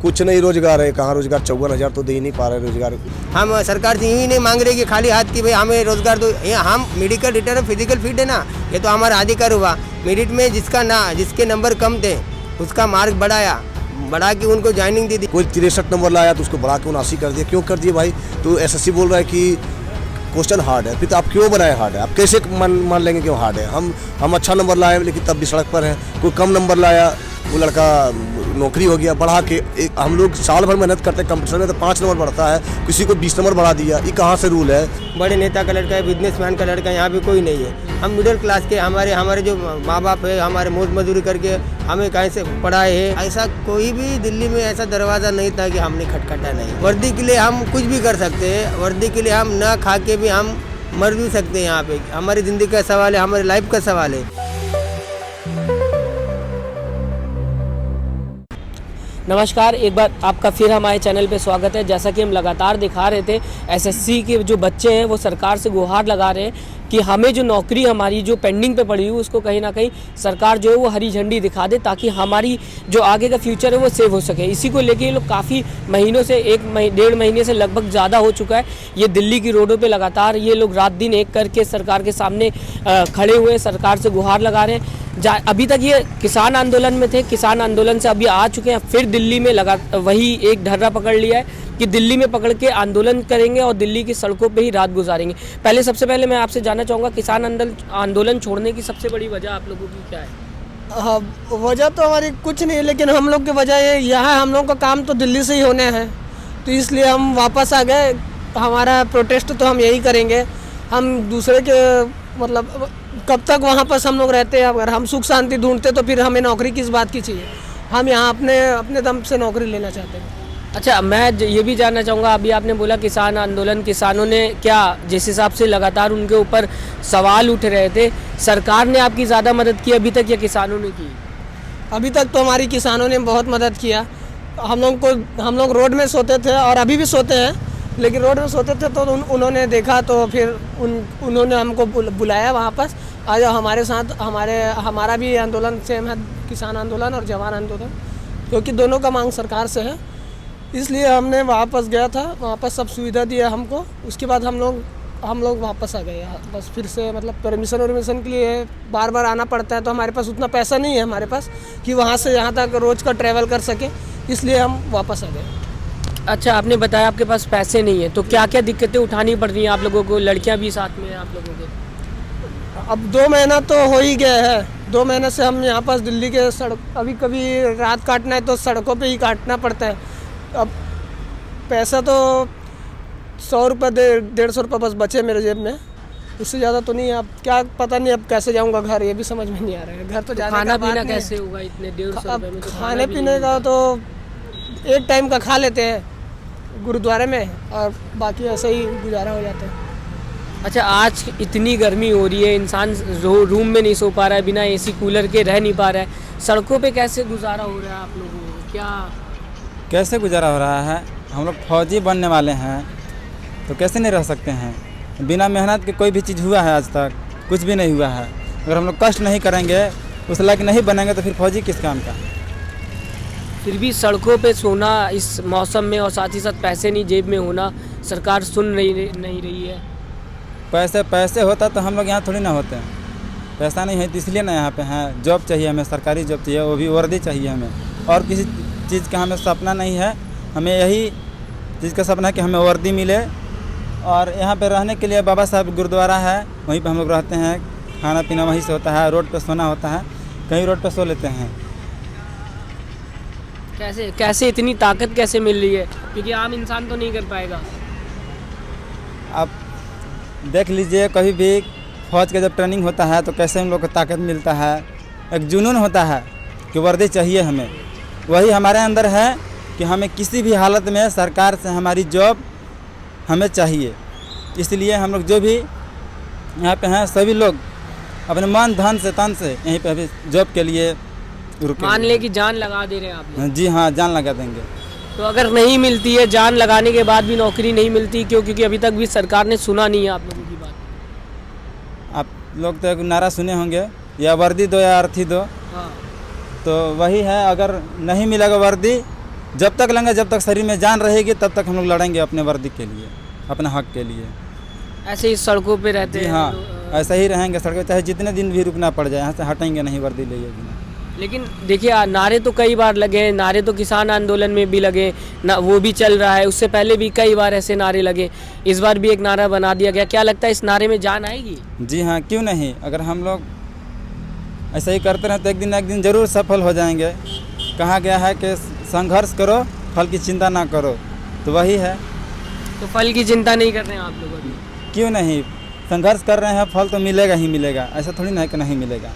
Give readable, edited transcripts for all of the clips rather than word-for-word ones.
कुछ नहीं रोजगार है, कहाँ रोजगार, 54,000 तो दे ही नहीं पा रहे रोजगार। हम सरकार से यही नहीं मांग रहे कि खाली हाथ की भाई हमें रोजगार दो। ये हम मेडिकल रिटर्न फिजिकल फिट है ना, ये तो हमारा अधिकार हुआ। मेरिट में जिसके नंबर कम थे उसका मार्क बढ़ा के उनको ज्वाइनिंग दी। कोई 63 नंबर लाया तो उसको बढ़ा के 79 कर दिया। क्यों कर दिए भाई? तो एसएससी बोल रहा है कि क्वेश्चन हार्ड है, फिर तो आप क्यों बनाए हार्ड है? आप कैसे मान लेंगे क्यों हार्ड है? हम अच्छा नंबर लाए लेकिन तब भी सड़क पर है। कोई कम नंबर लाया, वो लड़का नौकरी हो गया, बढ़ा के हम लोग साल भर मेहनत करते हैं, कंपटीशन में तो 5 नंबर बढ़ता है, किसी को 20 नंबर बढ़ा दिया। ये कहाँ से रूल है? बड़े नेता का लड़का है, बिजनेसमैन का लड़का है, यहाँ पे कोई नहीं है। हम मिडिल क्लास के, हमारे जो माँ बाप है, हमारे मौज मजदूरी करके हमें कहीं से पढ़ाए है। ऐसा कोई भी दिल्ली में ऐसा दरवाज़ा नहीं था कि हमने खटखटा नहीं। वर्दी के लिए हम कुछ भी कर सकते हैं, वर्दी के लिए हम ना खा के भी हम मर भी सकते हैं। यहाँ पे हमारी ज़िंदगी का सवाल है, हमारी लाइफ का सवाल है। नमस्कार, एक बार आपका फिर हमारे चैनल पे स्वागत है। जैसा कि हम लगातार दिखा रहे थे, एसएससी के जो बच्चे हैं वो सरकार से गुहार लगा रहे हैं कि हमें जो नौकरी हमारी जो पेंडिंग पे पड़ी हुई उसको कहीं ना कहीं सरकार जो है वो हरी झंडी दिखा दे, ताकि हमारी जो आगे का फ्यूचर है वो सेव हो सके। इसी को लेके ये लोग काफ़ी महीनों से, 1-1.5 महीने से लगभग ज़्यादा हो चुका है, ये दिल्ली की रोडों पे लगातार ये लोग रात दिन एक करके सरकार के सामने खड़े हुए सरकार से गुहार लगा रहे हैं। अभी तक ये किसान आंदोलन में थे, किसान आंदोलन से अभी आ चुके हैं, फिर दिल्ली में वही एक ढर्रा पकड़ लिया है कि दिल्ली में पकड़ के आंदोलन करेंगे और दिल्ली की सड़कों पे ही रात गुजारेंगे। सबसे पहले मैं आपसे जानना चाहूँगा, किसान आंदोलन छोड़ने की सबसे बड़ी वजह आप लोगों की क्या है? वजह तो हमारी कुछ नहीं है, लेकिन हम लोग की वजह ये यहाँ हम लोग का काम तो दिल्ली से ही होने हैं, तो इसलिए हम वापस आ गए। हमारा प्रोटेस्ट तो हम यही करेंगे। हम दूसरे के मतलब कब तक वहाँ पर हम लोग रहते हैं? अगर हम सुख शांति ढूंढते तो फिर हमें नौकरी किस बात की चाहिए? हम यहाँ अपने दम से नौकरी लेना चाहते हैं। अच्छा, मैं ये भी जानना चाहूँगा, अभी आपने बोला किसान आंदोलन, किसानों ने क्या, जिस हिसाब से लगातार उनके ऊपर सवाल उठ रहे थे, सरकार ने आपकी ज़्यादा मदद की अभी तक या किसानों ने की? अभी तक तो हमारी किसानों ने बहुत मदद किया। हम लोग रोड में सोते थे और अभी भी सोते हैं, लेकिन रोड में सोते थे तो उन्होंने देखा तो फिर उन्होंने हमको बुलाया वापस, आ जाओ हमारे साथ। हमारा भी आंदोलन सेम है, किसान आंदोलन और जवान आंदोलन, क्योंकि दोनों का मांग सरकार से है, इसलिए हमने वापस गया था। वापस सब सुविधा दिया हमको, उसके बाद हम लोग वापस आ गए। बस फिर से मतलब परमिशन के लिए बार बार आना पड़ता है, तो हमारे पास उतना पैसा नहीं है हमारे पास कि वहाँ से यहाँ तक रोज़ का ट्रैवल कर सके, इसलिए हम वापस आ गए। अच्छा, आपने बताया आपके पास पैसे नहीं है, तो क्या क्या दिक्कतें उठानी पड़ रही हैं आप लोगों को? लड़कियां भी साथ में हैं आप लोगों के? अब 2 महीना तो हो ही गया है। 2 महीने से हम यहाँ पास दिल्ली के अभी कभी रात काटना है तो सड़कों पे ही काटना पड़ता है। अब पैसा तो 100 रुपये 150 रुपये बस बचे मेरे जेब में, उससे ज़्यादा तो नहीं है। अब क्या पता नहीं अब कैसे जाऊँगा घर, ये भी समझ में नहीं आ रहा है। घर तो जाने खाना पीना कैसे होगा इतने 150 रुपये में? खाने पीने का तो एक टाइम का खा लेते हैं गुरुद्वारे में, और बाकी ऐसे ही गुजारा हो जाता है। अच्छा, आज इतनी गर्मी हो रही है, इंसान रूम में नहीं सो पा रहा है, बिना एसी कूलर के रह नहीं पा रहा है, सड़कों पे कैसे गुजारा हो रहा है आप लोगों को? क्या कैसे गुजारा हो रहा है? हम लोग फौजी बनने वाले हैं तो कैसे नहीं रह सकते हैं? बिना मेहनत के कोई भी चीज़ हुआ है? आज तक कुछ भी नहीं हुआ है। अगर हम लोग कष्ट नहीं करेंगे, उस लायक नहीं बनेंगे, तो फिर फौजी किस काम का? फिर भी सड़कों पे सोना इस मौसम में, और साथ ही साथ पैसे नहीं जेब में होना, सरकार सुन नहीं रही है। पैसे होता तो हम लोग यहाँ थोड़ी ना होते हैं। पैसा नहीं है तो इसलिए ना यहाँ पे हैं। जॉब चाहिए हमें, सरकारी जॉब चाहिए, वो भी वर्दी चाहिए हमें, और किसी चीज़ का हमें सपना नहीं है। हमें यही चीज़ का सपना है कि हमें वर्दी मिले, और यहाँ पे रहने के लिए बाबा साहब गुरुद्वारा है, वहीं पे हम लोग रहते हैं। खाना पीना वहीं से होता है, रोड पे सोना होता है, कहीं रोड पे सो लेते हैं। कैसे इतनी ताकत कैसे मिल रही है? क्योंकि आम इंसान तो नहीं कर पाएगा। आप देख लीजिए, कभी भी फौज का जब ट्रेनिंग होता है तो कैसे हम लोग को ताकत मिलता है, एक जुनून होता है कि वर्दी चाहिए हमें। वही हमारे अंदर है कि हमें किसी भी हालत में सरकार से हमारी जॉब हमें चाहिए। इसलिए हम लोग जो भी यहाँ पे हैं, सभी लोग अपने मन धन से तन से यहीं पे अभी जॉब के लिए रुके। मान ले कि जान लगा दे रहे हैं आप लोग? जी हाँ, जान लगा देंगे। तो अगर नहीं मिलती है, जान लगाने के बाद भी नौकरी नहीं मिलती, क्योंकि अभी तक भी सरकार ने सुना नहीं है आप लोगों की बात। आप लोग तो एक नारा सुने होंगे, या वर्दी दो या अर्थी दो। हाँ। तो वही है, अगर नहीं मिलेगा वर्दी जब तक लेंगे, जब तक शरीर में जान रहेगी तब तक हम लोग लड़ेंगे अपने वर्दी के लिए, अपने हक के लिए। ऐसे ही सड़कों पे रहते जी हैं हाँ, लोग, ऐसा ही रहेंगे सड़कों, चाहे जितने दिन भी रुकना पड़ जाए, यहाँ से हटेंगे नहीं वर्दी लिए बिना। लेकिन देखिए नारे तो कई बार लगे, नारे तो किसान आंदोलन में भी लगे ना, वो भी चल रहा है, उससे पहले भी कई बार ऐसे नारे लगे, इस बार भी एक नारा बना दिया गया। क्या लगता है इस नारे में जान आएगी? जी हाँ, क्यों नहीं। अगर हम लोग ऐसा ही करते रहे तो एक ना एक दिन ज़रूर सफल हो जाएंगे। कहा गया है कि संघर्ष करो, फल की चिंता ना करो, तो वही है। तो फल की चिंता नहीं कर रहे हैं आप लोग अभी? क्यों नहीं, संघर्ष कर रहे हैं, फल तो मिलेगा ही मिलेगा, ऐसा थोड़ी ना है कि नहीं मिलेगा।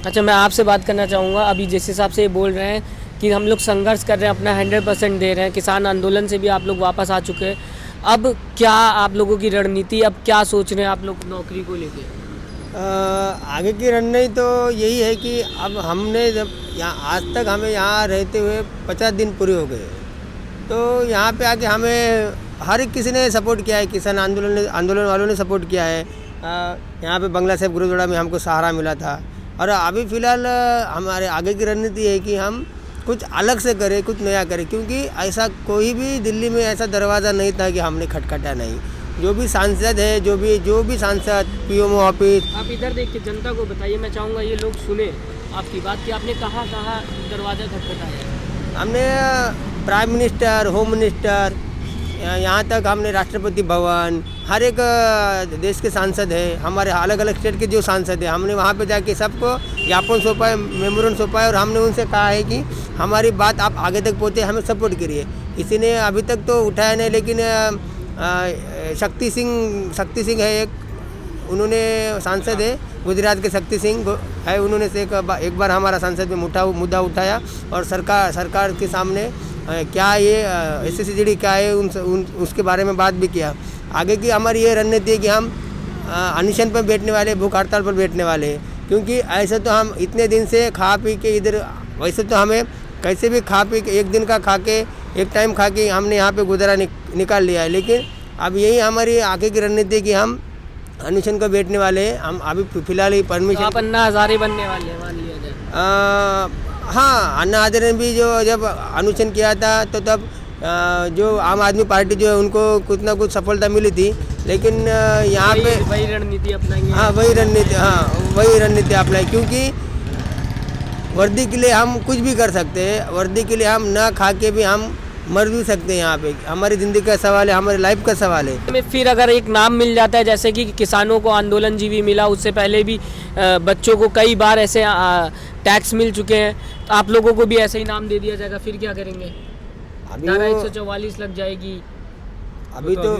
अच्छा, मैं आपसे बात करना चाहूँगा, अभी जिस हिसाब से ये बोल रहे हैं कि हम लोग संघर्ष कर रहे हैं, अपना 100% दे रहे हैं, किसान आंदोलन से भी आप लोग वापस आ चुके हैं, अब क्या आप लोगों की रणनीति, अब क्या सोच रहे हैं आप लोग नौकरी को लेके? आगे की रणनीति तो यही है कि अब हमने जब यहाँ आज तक हमें यहाँ रहते हुए 50 दिन पूरे हो गए, तो यहाँ पे आके हमें हर एक किसी ने सपोर्ट किया है, किसान आंदोलन वालों ने सपोर्ट किया है। यहाँ पे बंगला साहिब गुरुद्वारा में हमको सहारा मिला था, और अभी फ़िलहाल हमारे आगे की रणनीति है कि हम कुछ अलग से करें, कुछ नया करें, क्योंकि ऐसा कोई भी दिल्ली में ऐसा दरवाज़ा नहीं था कि हमने खटखटा नहीं। जो भी सांसद है, जो भी सांसद, पीएमओ ऑफिस, आप इधर देख के जनता को बताइए, मैं चाहूँगा ये लोग सुने आपकी बात कि आपने कहाँ कहाँ दरवाज़ा खटखटाया। हमने प्राइम मिनिस्टर, होम मिनिस्टर, यहाँ तक हमने राष्ट्रपति भवन, हर एक देश के सांसद हैं, हमारे अलग अलग स्टेट के जो सांसद हैं, हमने वहाँ पे जाके सबको ज्ञापन सौंपा है, मेमोरेंडम सौंपा है, और हमने उनसे कहा है कि हमारी बात आप आगे तक पहुँचे, हमें सपोर्ट करिए। किसी ने अभी तक तो उठाया नहीं, लेकिन शक्ति सिंह है एक, उन्होंने सांसद है गुजरात के, शक्ति सिंह है, उन्होंने से एक बार हमारा सांसद में मुद्दा उठाया और सरकार के सामने क्या ये SSCGD क्या है उसके बारे में बात भी किया। आगे की हमारी ये रणनीति है कि हम अनशन पर बैठने वाले, भूख हड़ताल पर बैठने वाले हैं, क्योंकि ऐसे तो हम इतने दिन से खा पी के इधर, वैसे तो हमें कैसे भी खा पी के एक दिन का खा के, एक टाइम खा के हमने यहाँ पे गुजारा निकाल लिया है, लेकिन अब यही हमारी आगे की रणनीति है कि हम अनशन को बैठने वाले हैं। हम अभी फिलहाल ही परमिशन, आप अन्ना हजारे बनने वाले हैं मान लिया जाए। हाँ, अन्ना हजारे ने भी जब अनशन किया था तो तब जो आम आदमी पार्टी जो है उनको कुछ ना कुछ सफलता मिली थी, लेकिन यहाँ पे वही रणनीति अपनाएंगे। हाँ, वही रणनीति अपनाएं, क्योंकि वर्दी के लिए हम कुछ भी कर सकते हैं, वर्दी के लिए हम ना खा के भी हम मर भी सकते हैं। यहाँ पे हमारी ज़िंदगी का सवाल है, हमारी लाइफ का सवाल है। फिर अगर एक नाम मिल जाता है, जैसे कि किसानों को आंदोलन जीवी मिला, उससे पहले भी बच्चों को कई बार ऐसे टैक्स मिल चुके हैं, तो आप लोगों को भी ऐसे ही नाम दे दिया जाएगा, फिर क्या करेंगे? धारा 144 लग जाएगी। अभी तो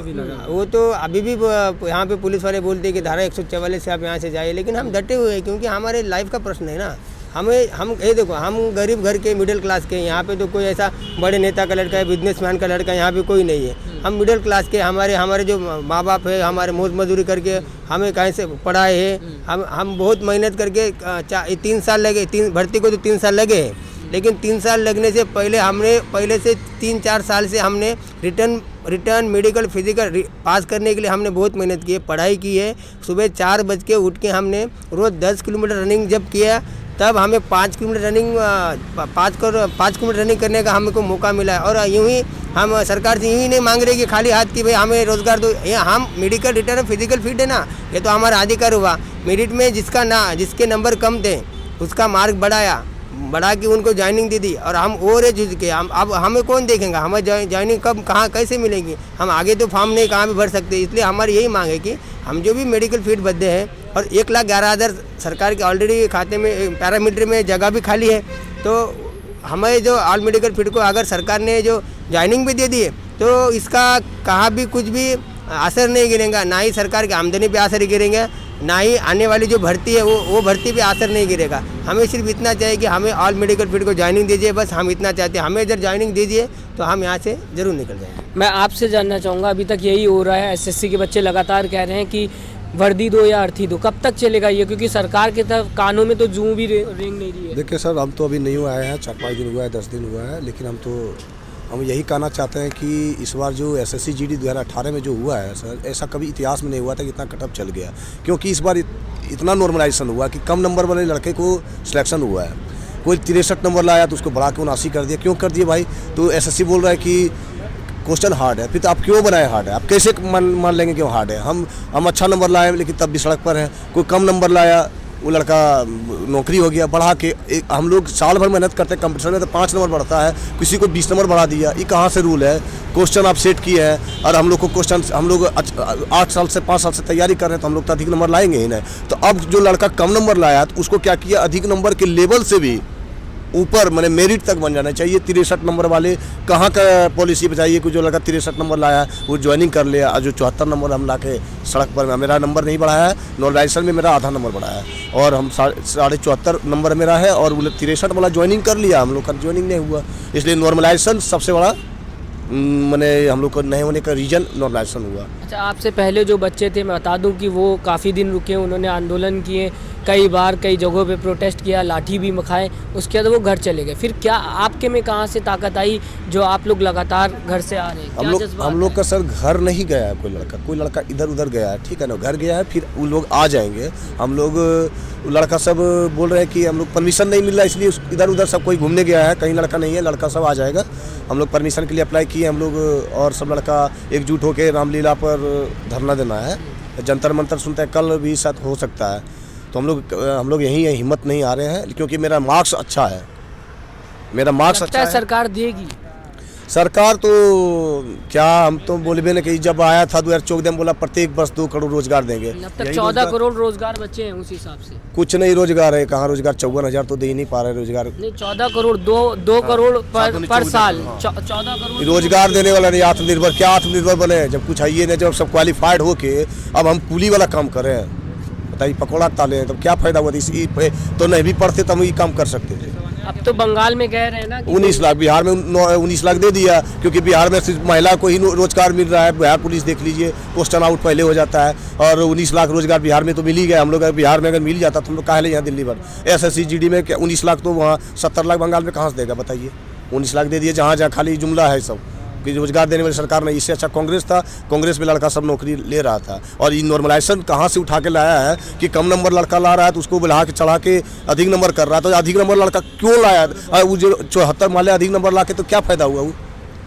वो तो अभी भी यहाँ पे पुलिस वाले बोलते हैं कि धारा 144 से आप यहाँ से जाइए, लेकिन हम डटे हुए हैं, क्योंकि हमारे लाइफ का प्रश्न है ना। हम ये देखो, हम गरीब घर के, मिडिल क्लास के, यहाँ पे तो कोई ऐसा बड़े नेता का लड़का है, बिजनेसमैन का लड़का यहाँ पे कोई नहीं है। हम मिडिल क्लास के, हमारे जो माँ बाप है, हमारे मौज मजदूरी करके हमें कहीं से पढ़ाए हैं। हम बहुत मेहनत करके 3 साल लगे, भर्ती को तो 3 साल लगे हैं, लेकिन 3 साल लगने से पहले से 3-4 साल से हमने रिटर्न मेडिकल फिजिकल पास करने के लिए हमने बहुत मेहनत की है, पढ़ाई की है। सुबह 4 बज के उठ के हमने रोज़ 10 किलोमीटर रनिंग जब किया, तब हमें 5 किलोमीटर रनिंग करने का हमको मौका मिला है। और यूँ ही हम सरकार से यूँ ही नहीं मांग रहे कि खाली हाथ कि भाई हमें रोज़गार दो। ये हम मेडिकल रिटर्न फिजिकल फिट है ना, ये तो हमारा अधिकार हुआ। मेरिट में जिसके नंबर कम थे उसका मार्क बढ़ा के उनको ज्वाइनिंग दे दी, और हम और जुझ के अब हमें कौन देखेगा, हमें ज्वाइनिंग कब कहाँ कैसे मिलेगी? हम आगे तो फॉर्म नहीं कहाँ भी भर सकते। इसलिए हमारी यही मांग है कि हम जो भी मेडिकल फीट बदले हैं, और 1,11,000 सरकार के ऑलरेडी खाते में पैरामिलिट्री में जगह भी खाली है, तो हमें जो ऑल मेडिकल फीट को अगर सरकार ने जो ज्वाइनिंग भी दे दी है, तो इसका कहाँ भी कुछ भी असर नहीं गिरेगा, ना ही सरकार की आमदनी पे असर गिरेंगे, ना ही आने वाली जो भर्ती है वो भर्ती पे असर नहीं गिरेगा। हमें सिर्फ इतना चाहिए कि हमें ऑल मेडिकल फील्ड को ज्वाइनिंग दीजिए, बस हम इतना चाहते हैं। हमें अगर ज्वाइनिंग दीजिए तो हम यहाँ से ज़रूर निकल जाएंगे। मैं आपसे जानना चाहूँगा, अभी तक यही हो रहा है, SSC के बच्चे लगातार कह रहे हैं कि वर्दी दो या अर्थी दो, कब तक चलेगा ये? क्योंकि सरकार के तरफ कानों में तो जूं भी रेंग नहीं रही है। देखिए सर, हम तो अभी नहीं आए हैं, 4-5 दिन हुआ है, 10 दिन हुआ है, लेकिन हम यही कहना चाहते हैं कि इस बार जो SSC-GD 2018 में जो हुआ है सर, ऐसा कभी इतिहास में नहीं हुआ था कि इतना कटअप चल गया। क्योंकि इस बार इतना नॉर्मलाइजेशन हुआ कि कम नंबर वाले लड़के को सिलेक्शन हुआ है। कोई 63 नंबर लाया तो उसको बढ़ा के 79 कर दिया। क्यों कर दिया भाई? तो एसएससी बोल रहा है कि क्वेश्चन हार्ड है, फिर तो आप क्यों बनाए हार्ड है? आप कैसे मान लेंगे क्यों हार्ड है? हम अच्छा नंबर लाए लेकिन तब भी सड़क पर है। कोई कम नंबर लाया, वो लड़का नौकरी हो गया, बढ़ा के हम लोग साल भर मेहनत करते हैं कंपटीशन में तो 5 नंबर बढ़ता है, किसी को 20 नंबर बढ़ा दिया। ये कहाँ से रूल है? क्वेश्चन आप सेट किए हैं और हम लोग को क्वेश्चन हम लोग 8 साल से 5 साल से तैयारी कर रहे हैं तो हम लोग तो अधिक नंबर लाएंगे ही नहीं। तो अब जो लड़का कम नंबर लाया तो उसको क्या किया, अधिक नंबर के लेवल से भी ऊपर मैंने मेरिट तक बन जाना चाहिए। 63 नंबर वाले कहाँ का पॉलिसी बताइए कि जो लड़का 63 नंबर लाया वो ज्वाइनिंग कर लिया और जो 74 नंबर हम ला के सड़क पर, मेरा नंबर नहीं बढ़ाया है, नॉर्मलाइजेशन में मेरा आधा नंबर बढ़ाया है और हम 74.5 नंबर मेरा है और 63 वाला ज्वाइनिंग कर लिया, हम लोग का ज्वाइनिंग नहीं हुआ। इसलिए नॉर्मलाइजेशन सबसे बड़ा मैंने हम लोग को नहीं होने का रीजन नॉर्मलाइजेशन हुआ। अच्छा, आपसे पहले जो बच्चे थे मैं बता दूं कि वो काफ़ी दिन रुके, उन्होंने आंदोलन किए, कई बार कई जगहों पे प्रोटेस्ट किया, लाठी भी खाए, उसके बाद वो घर चले गए। फिर क्या आपके में कहाँ से ताकत आई जो आप लोग लगातार घर से आ रहे हैं? हम लोग का सर घर नहीं गया है, कोई लड़का इधर उधर गया है, ठीक है ना, घर गया है, फिर वो लोग आ जाएंगे। हम लोग लड़का सब बोल रहे हैं कि हम लोग परमिशन नहीं मिल रहा इसलिए इधर उधर सब कोई घूमने गया है, कहीं लड़का नहीं है, लड़का सब आ जाएगा। हम लोग परमिशन के लिए अप्लाई किए हम लोग और सब लड़का एकजुट होकर रामलीला पर धरना देना है, जंतर मंतर सुनते हैं, कल भी साथ हो सकता है। तो हम लोग यहीं हिम्मत नहीं आ रहे हैं क्योंकि मेरा मार्क्स अच्छा है, मेरा मार्क्स अच्छा है। सरकार देगी, सरकार तो क्या, हम तो बोले ना कि जब आया था 2014 में बोला प्रत्येक वर्ष 2 करोड़ रोजगार देंगे। अब तक 14 करोड़ रोजगार बचे हैं उस हिसाब से। कुछ नहीं रोजगार है, कहाँ रोजगार? 54,000 तो दे ही नहीं पा रहे रोजगार। नहीं, 14 करोड़ 2 करोड़ पर साल, 14 करोड़ रोजगार देने वाला नहीं। आत्मनिर्भर क्या आत्मनिर्भर बने जब कुछ आइए नहीं, जब सब क्वालिफाइड होके अब हम कुली वाला काम करें, बताइए पकौड़ा ताले, तब क्या फायदा हुआ? तो नहीं भी पढ़ते तो हम ये काम कर सकते थे। अब तो बंगाल में कह रहे हैं ना 19 लाख, बिहार में 19 लाख दे दिया क्योंकि बिहार में सिर्फ महिला को ही रोजगार मिल रहा है। बिहार पुलिस देख लीजिए, क्वेश्चन आउट पहले हो जाता है और 19 लाख रोजगार बिहार में तो मिल ही गया। हम लोग बिहार में अगर मिल जाता तो हम लोग काहे यहाँ दिल्ली भर SSC GD में 19 लाख, तो वहाँ 70 लाख बंगाल में कहाँ से देगा बताइए? 19 लाख दे दिए, जहाँ जहाँ खाली जुमला है सब कि रोजगार देने वाली सरकार नहीं। इससे अच्छा कांग्रेस था, कांग्रेस में लड़का सब नौकरी ले रहा था। और ये नॉर्मलाइजेशन कहाँ से उठा के लाया है कि कम नंबर लड़का ला रहा है तो उसको बढ़ा के चढ़ा के अधिक नंबर कर रहा है। तो अधिक नंबर लड़का क्यों लाया? वो जो 74 माले अधिक नंबर ला के तो क्या फायदा हुआ?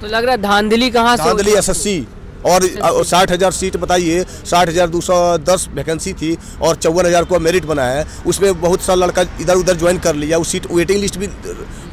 तो लग रहा है धांधली कहाँ से? धांधली SSC और 60,000 सीट बताइए, 60,210 वैकेंसी थी और 54,000 को मेरिट बनाया है। उसमें बहुत सारा लड़का इधर उधर ज्वाइन कर लिया, उस सीट वेटिंग लिस्ट भी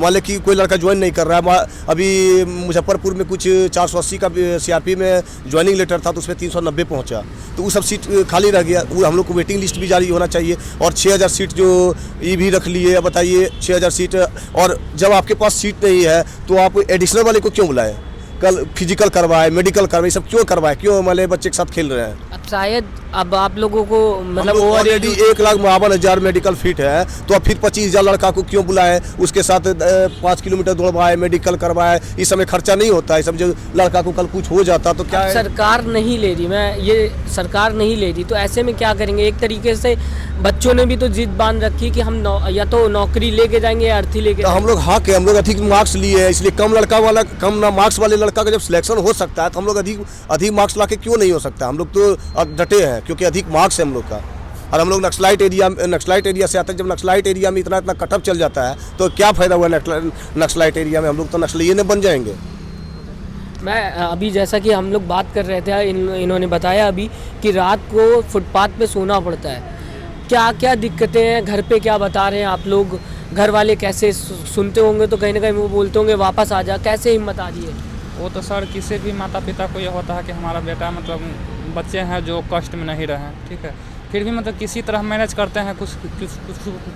मान लें कि कोई लड़का ज्वाइन नहीं कर रहा है। अभी मुजफ्फरपुर में कुछ 480 का CRP में ज्वाइनिंग लेटर था तो उसमें 390 पहुंचा, तो वो सब सीट खाली रह गया। वो हम लोग को वेटिंग लिस्ट भी जारी होना चाहिए। और 6,000 सीट जो ये भी रख लिए, बताइए 6,000 सीट, और जब आपके पास सीट नहीं है तो आप एडिशनल वाले को क्यों बुलाए? कल फिजिकल करवाए, मेडिकल करवाए, सब क्यों करवाए? क्यों हमारे बच्चे के साथ खेल रहे हैं? अब शायद अब आप लोगों को मतलब ऑलरेडी 1,52,000 मेडिकल फिट है तो अब फिर 25,000 लड़का को क्यों बुलाए? उसके साथ 5 किलोमीटर दौड़वाए, मेडिकल करवाए, इस समय खर्चा नहीं होता है। सब जो लड़का को कल कुछ हो जाता तो क्या है? सरकार नहीं ले रही, मैं ये सरकार नहीं ले रही तो ऐसे में क्या करेंगे? एक तरीके से बच्चों ने भी तो जिद बांध रखी कि हम या तो नौकरी लेके जाएंगे या अर्थी लेके। तो हम लोग हाँ के हम लोग अधिक मार्क्स लिए हैं, इसलिए कम मार्क्स वाले लड़का का जब सिलेक्शन हो सकता है तो हम लोग अधिक मार्क्स ला के क्यों नहीं हो सकता? हम लोग तो डटे हैं क्योंकि अधिक मार्क्स है हम लोग का। और हम लोग नक्सलाइट एरिया से आते हैं। जब नक्सलाइट एरिया में इतना कटअप चल जाता है तो क्या फ़ायदा हुआ नक्सलाइट एरिया में? हम लोग तो नक्सली बन जाएंगे। मैं अभी जैसा कि हम लोग बात कर रहे थे, इन्होंने बताया अभी कि रात को फुटपाथ पे सोना पड़ता है। क्या क्या दिक्कतें हैं घर पे, क्या बता रहे हैं आप लोग? घर वाले कैसे सुनते होंगे तो कहीं ना कहीं वो बोलते होंगे वापस आ जा, कैसे हिम्मत आ रही है? वो तो सर किसी भी माता पिता को ये होता है कि हमारा बेटा मतलब बच्चे हैं जो कष्ट में नहीं रहें, ठीक है, फिर भी मतलब किसी तरह मैनेज करते हैं कुछ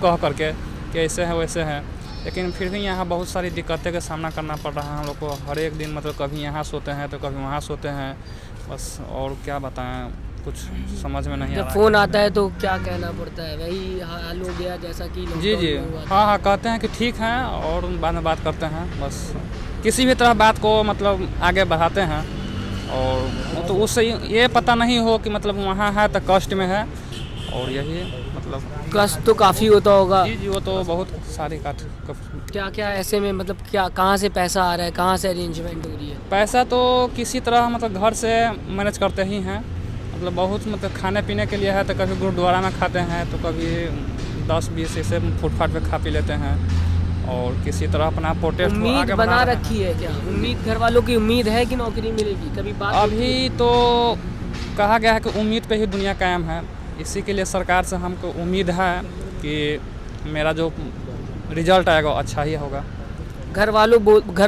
कह करके कि ऐसे है वैसे है, लेकिन फिर भी यहाँ बहुत सारी दिक्कतें का सामना करना पड़ रहा है हम लोग को। हर एक दिन मतलब कभी यहाँ सोते हैं तो कभी वहाँ सोते हैं, बस और क्या बताएं, कुछ समझ में नहीं आ रहा है। जब फ़ोन आता है तो क्या कहना पड़ता है? वही हाल हो गया जैसा कि जी हाँ कहते हैं कि ठीक है और बाद में बात करते हैं, बस किसी भी तरह बात को मतलब आगे बढ़ाते हैं। और तो उससे ये पता नहीं हो कि मतलब वहाँ है तो कष्ट में है, और यही मतलब कष्ट तो काफ़ी होता होगा। जी वो तो बहुत सारी क्या क्या ऐसे में मतलब क्या, कहाँ से पैसा आ रहा है, कहाँ से अरेंजमेंट हो रही है? पैसा तो किसी तरह मतलब घर से मैनेज करते ही हैं, मतलब बहुत मतलब खाने पीने के लिए है तो कभी गुरुद्वारा में खाते हैं तो कभी 10-20 ऐसे फुटपाथ पे खा पी लेते हैं, और किसी तरह अपना प्रोटेस्ट को उम्मीद आगे बना बढ़ा रहे हैं। रखी है क्या? उम्मीद घर वालों की उम्मीद है कि नौकरी मिलेगी? कभी बात अभी तो कहा गया है कि उम्मीद पे ही दुनिया कायम है, इसी के लिए सरकार से हमको उम्मीद है कि मेरा जो रिजल्ट आएगा वो अच्छा ही होगा। घर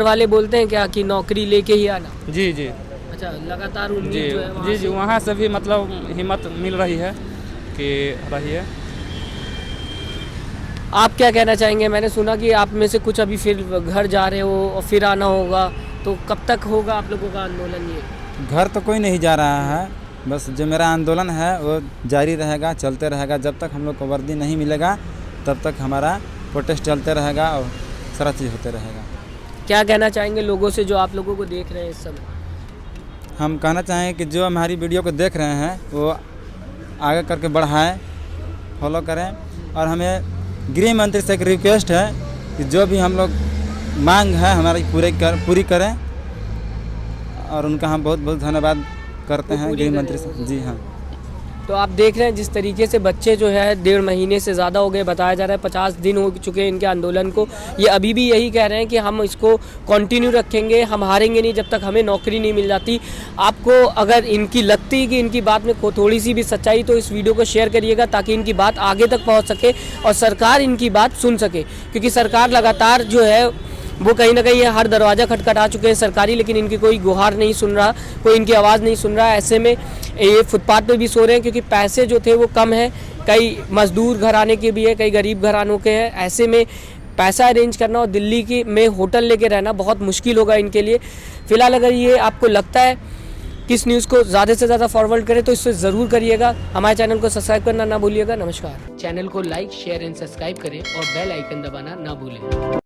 वाले बोलते हैं क्या कि नौकरी लेके ही आना? जी जी अच्छा, लगातार उम्मीद जी जो है वहाँ जी जी से- वहाँ से भी मतलब हिम्मत मिल रही है कि रहिए। आप क्या कहना चाहेंगे? मैंने सुना कि आप में से कुछ अभी फिर घर जा रहे हो और फिर आना होगा, तो कब तक होगा आप लोगों का आंदोलन ये? घर तो कोई नहीं जा रहा है, बस जो मेरा आंदोलन है वो जारी रहेगा, चलते रहेगा। जब तक हम लोग को वर्दी नहीं मिलेगा तब तक हमारा प्रोटेस्ट चलते रहेगा और सारा चीज़ होते रहेगा। क्या कहना चाहेंगे लोगों से जो आप लोगों को देख रहे हैं इस समय? हम कहना चाहें कि जो हमारी वीडियो को देख रहे हैं वो आगे करके बढ़ाएं, फॉलो करें। और हमें गृह मंत्री से एक रिक्वेस्ट है कि जो भी हम लोग मांग है हमारी पूरी करें, और उनका हम बहुत बहुत धन्यवाद करते हैं पूरी गृह करें मंत्री से। जी हाँ। तो आप देख रहे हैं जिस तरीके से बच्चे जो है 1.5 महीने से ज़्यादा हो गए, बताया जा रहा है 50 दिन हो चुके हैं इनके आंदोलन को। ये अभी भी यही कह रहे हैं कि हम इसको कंटिन्यू रखेंगे, हम हारेंगे नहीं जब तक हमें नौकरी नहीं मिल जाती। आपको अगर इनकी लगती है कि इनकी बात में थोड़ी सी भी सच्चाई, तो इस वीडियो को शेयर करिएगा ताकि इनकी बात आगे तक पहुँच सके और सरकार इनकी बात सुन सके, क्योंकि सरकार लगातार जो है वो कहीं ना कहीं हर दरवाज़ा खटखटा चुके हैं सरकारी, लेकिन इनकी कोई गुहार नहीं सुन रहा, कोई इनकी आवाज़ नहीं सुन रहा। ऐसे में ये फुटपाथ पे भी सो रहे हैं क्योंकि पैसे जो थे वो कम हैं। कई मजदूर घराने के भी है, कई गरीब घरानों के हैं। ऐसे में पैसा अरेंज करना और दिल्ली की में होटल लेके रहना बहुत मुश्किल होगा इनके लिए। फ़िलहाल अगर ये आपको लगता है कि इस न्यूज़ को ज़्यादा से ज़्यादा फॉरवर्ड करें तो इससे ज़रूर करिएगा। हमारे चैनल को सब्सक्राइब करना ना भूलिएगा। नमस्कार। चैनल को लाइक, शेयर एंड सब्सक्राइब करें और बेल आइकन दबाना ना भूलें।